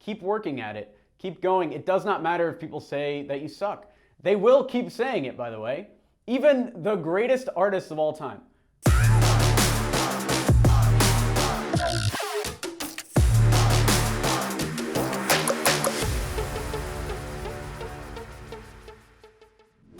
Keep working at it. Keep going. It does not matter if people say that you suck. They will keep saying it, by the way. Even the greatest artists of all time.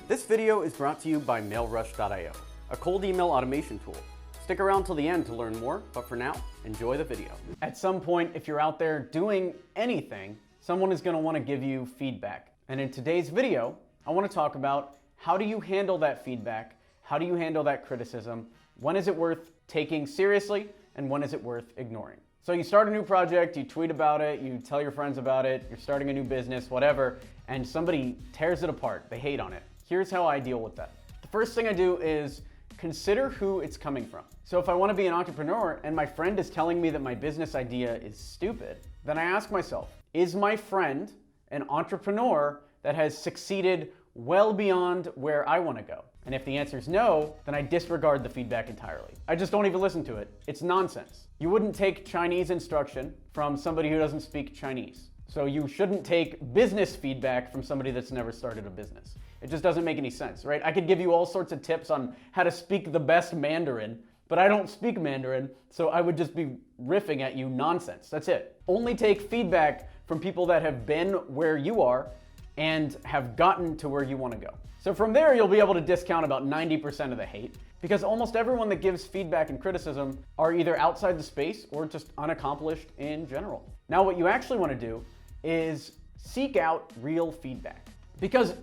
This video is brought to you by MailRush.io, a cold email automation tool. Stick around till the end to learn more, but for now, enjoy the video. At some point, if you're out there doing anything, someone is going to want to give you feedback. And in today's video, I want to talk about how do you handle that feedback? How do you handle that criticism? When is it worth taking seriously, and when is it worth ignoring? So you start a new project, you tweet about it, you tell your friends about it, you're starting a new business, whatever, and somebody tears it apart, they hate on it. Here's how I deal with that. The first thing I do is consider who it's coming from. So if I want to be an entrepreneur and my friend is telling me that my business idea is stupid, then I ask myself, is my friend an entrepreneur that has succeeded well beyond where I want to go? And if the answer is no, then I disregard the feedback entirely. I just don't even listen to it. It's nonsense. You wouldn't take Chinese instruction from somebody who doesn't speak Chinese. So you shouldn't take business feedback from somebody that's never started a business. It just doesn't make any sense, right? I could give you all sorts of tips on how to speak the best Mandarin, but I don't speak Mandarin, so I would just be riffing at you nonsense. That's it. Only take feedback from people that have been where you are and have gotten to where you want to go. So from there, you'll be able to discount about 90% of the hate, because almost everyone that gives feedback and criticism are either outside the space or just unaccomplished in general. Now, what you actually want to do is seek out real feedback, because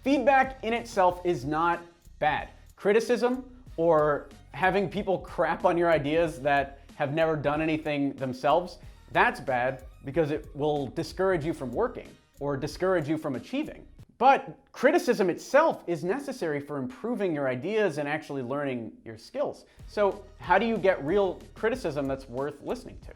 feedback in itself is not bad. Criticism or having people crap on your ideas that have never done anything themselves, that's bad because it will discourage you from working or discourage you from achieving. But criticism itself is necessary for improving your ideas and actually learning your skills. So how do you get real criticism that's worth listening to?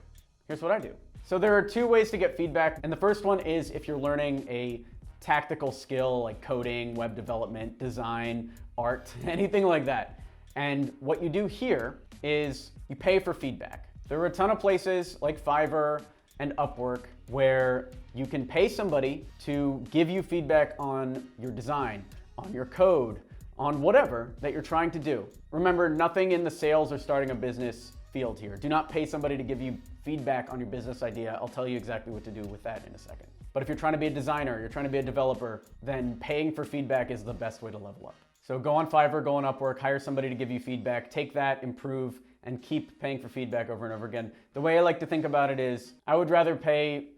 Here's what I do. So there are two ways to get feedback, and the first one is if you're learning a tactical skill like coding, web development, design, art, anything like that. And what you do here is you pay for feedback. There are a ton of places like Fiverr and Upwork where you can pay somebody to give you feedback on your design, on your code, on whatever that you're trying to do. Remember, nothing in the sales or starting a business field here. Do not pay somebody to give you feedback on your business idea. I'll tell you exactly what to do with that in a second. But if you're trying to be a designer, you're trying to be a developer, then paying for feedback is the best way to level up. So go on Fiverr, go on Upwork, hire somebody to give you feedback, take that, improve, and keep paying for feedback over and over again. The way I like to think about it is I would rather pay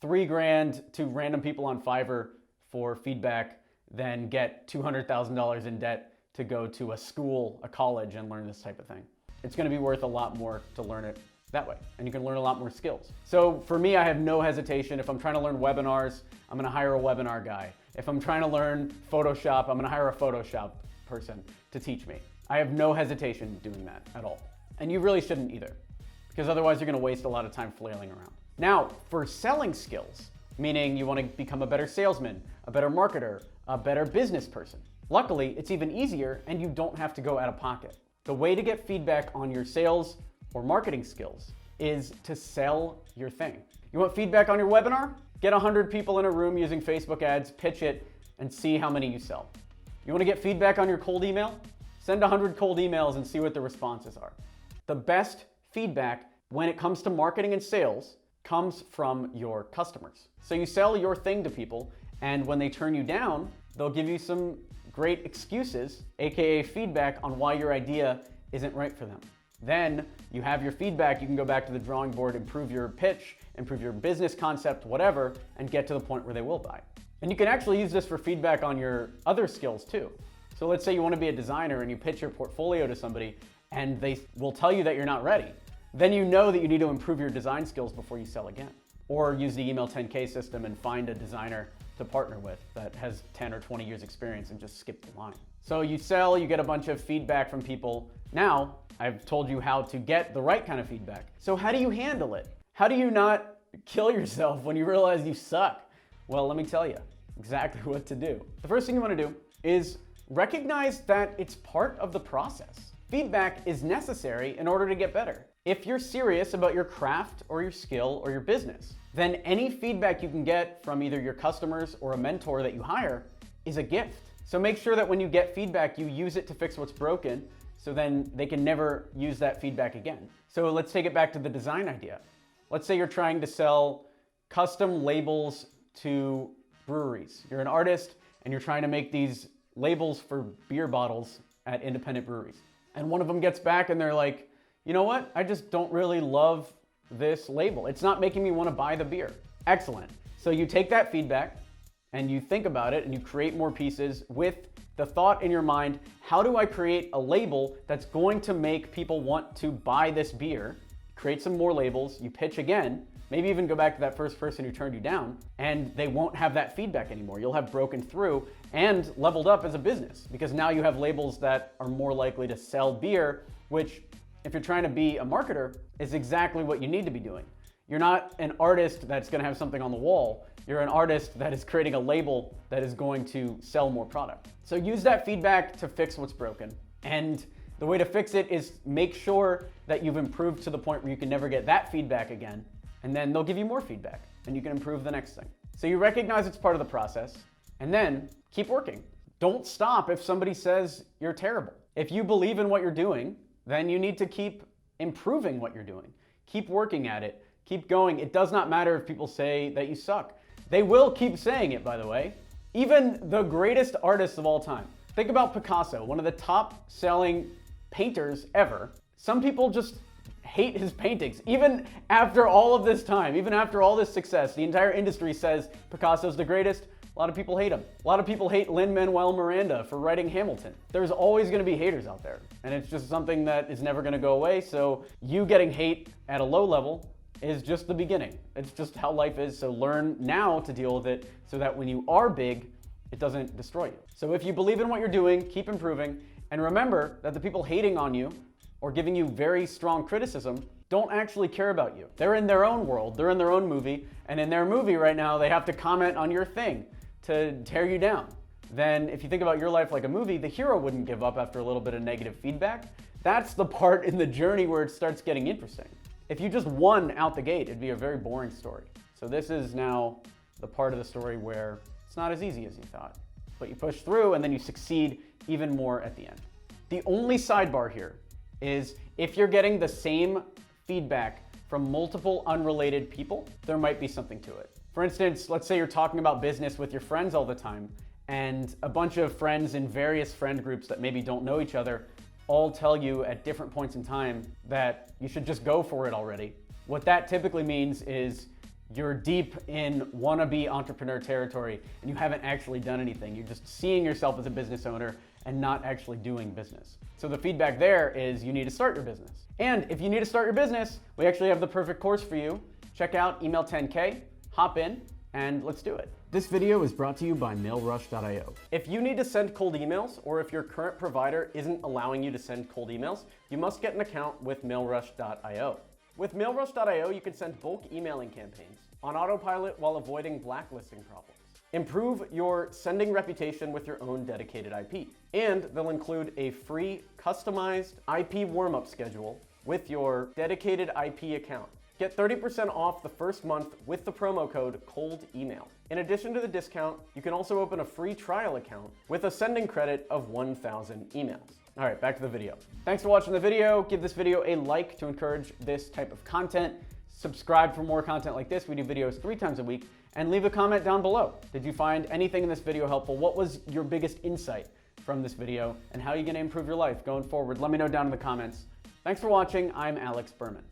$3,000 to random people on Fiverr for feedback than get $200,000 in debt to go to a school, a college, and learn this type of thing. It's going to be worth a lot more to learn it that way, and you can learn a lot more skills. So for me, I have no hesitation. If I'm trying to learn webinars, I'm going to hire a webinar guy. If I'm trying to learn Photoshop, I'm going to hire a Photoshop person to teach me. I have no hesitation doing that at all. And you really shouldn't either, because otherwise you're going to waste a lot of time flailing around. Now, for selling skills, meaning you want to become a better salesman, a better marketer, a better business person. Luckily, it's even easier and you don't have to go out of pocket. The way to get feedback on your sales or marketing skills is to sell your thing. You want feedback on your webinar? Get 100 people in a room using Facebook ads, pitch it, and see how many you sell. You want to get feedback on your cold email? Send 100 cold emails and see what the responses are. The best feedback when it comes to marketing and sales comes from your customers. So you sell your thing to people, and when they turn you down, they'll give you some great excuses, aka feedback on why your idea isn't right for them. Then you have your feedback, you can go back to the drawing board, improve your pitch, improve your business concept, whatever, and get to the point where they will buy. And you can actually use this for feedback on your other skills too. So let's say you want to be a designer and you pitch your portfolio to somebody and they will tell you that you're not ready. Then you know that you need to improve your design skills before you sell again. Or use the email 10K system and find a designer to partner with that has 10 or 20 years experience and just skip the line. So you sell, you get a bunch of feedback from people. Now, I've told you how to get the right kind of feedback. So how do you handle it? How do you not kill yourself when you realize you suck? Well, let me tell you exactly what to do. The first thing you want to do is recognize that it's part of the process. Feedback is necessary in order to get better. If you're serious about your craft or your skill or your business, then any feedback you can get from either your customers or a mentor that you hire is a gift. So make sure that when you get feedback, you use it to fix what's broken, so then they can never use that feedback again. So let's take it back to the design idea. Let's say you're trying to sell custom labels to breweries. You're an artist and you're trying to make these labels for beer bottles at independent breweries. And one of them gets back and they're like, you know what? I just don't really love this label. It's not making me want to buy the beer. Excellent. So you take that feedback and you think about it and you create more pieces with the thought in your mind, how do I create a label that's going to make people want to buy this beer? Create some more labels, you pitch again, maybe even go back to that first person who turned you down, and they won't have that feedback anymore. You'll have broken through and leveled up as a business because now you have labels that are more likely to sell beer, which if you're trying to be a marketer is exactly what you need to be doing. You're not an artist that's gonna have something on the wall. You're an artist that is creating a label that is going to sell more product. So use that feedback to fix what's broken. And the way to fix it is make sure that you've improved to the point where you can never get that feedback again. And then they'll give you more feedback and you can improve the next thing. So you recognize it's part of the process and then keep working. Don't stop if somebody says you're terrible. If you believe in what you're doing, then you need to keep improving what you're doing. Keep working at it. Keep going. It does not matter if people say that you suck. They will keep saying it, by the way. Even the greatest artists of all time. Think about Picasso, one of the top selling painters ever. Some people just hate his paintings. Even after all of this time, even after all this success, the entire industry says Picasso's the greatest. A lot of people hate him. A lot of people hate Lin-Manuel Miranda for writing Hamilton. There's always going to be haters out there. And it's just something that is never going to go away. So you getting hate at a low level is just the beginning. It's just how life is. So learn now to deal with it so that when you are big, it doesn't destroy you. So if you believe in what you're doing, keep improving. And remember that the people hating on you or giving you very strong criticism don't actually care about you. They're in their own world. They're in their own movie. And in their movie right now, they have to comment on your thing to tear you down. Then if you think about your life like a movie, the hero wouldn't give up after a little bit of negative feedback. That's the part in the journey where it starts getting interesting. If you just won out the gate, it'd be a very boring story. So this is now the part of the story where it's not as easy as you thought, but you push through and then you succeed even more at the end. The only sidebar here is if you're getting the same feedback from multiple unrelated people, there might be something to it. For instance, let's say you're talking about business with your friends all the time and a bunch of friends in various friend groups that maybe don't know each other all tell you at different points in time that you should just go for it already. What that typically means is you're deep in wannabe entrepreneur territory and you haven't actually done anything. You're just seeing yourself as a business owner and not actually doing business. So the feedback there is you need to start your business. And if you need to start your business, we actually have the perfect course for you. Check out Email 10K, hop in, and let's do it. This video is brought to you by mailrush.io. If you need to send cold emails, or if your current provider isn't allowing you to send cold emails, you must get an account with mailrush.io. With mailrush.io, you can send bulk emailing campaigns on autopilot while avoiding blacklisting problems. Improve your sending reputation with your own dedicated IP. And they'll include a free customized IP warm-up schedule with your dedicated IP account. Get 30% off the first month with the promo code COLDEMAIL. In addition to the discount, you can also open a free trial account with a sending credit of 1,000 emails. All right, back to the video. Thanks for watching the video. Give this video a like to encourage this type of content. Subscribe for more content like this. We do videos 3 times a week. And leave a comment down below. Did you find anything in this video helpful? What was your biggest insight from this video? And how are you gonna improve your life going forward? Let me know down in the comments. Thanks for watching. I'm Alex Berman.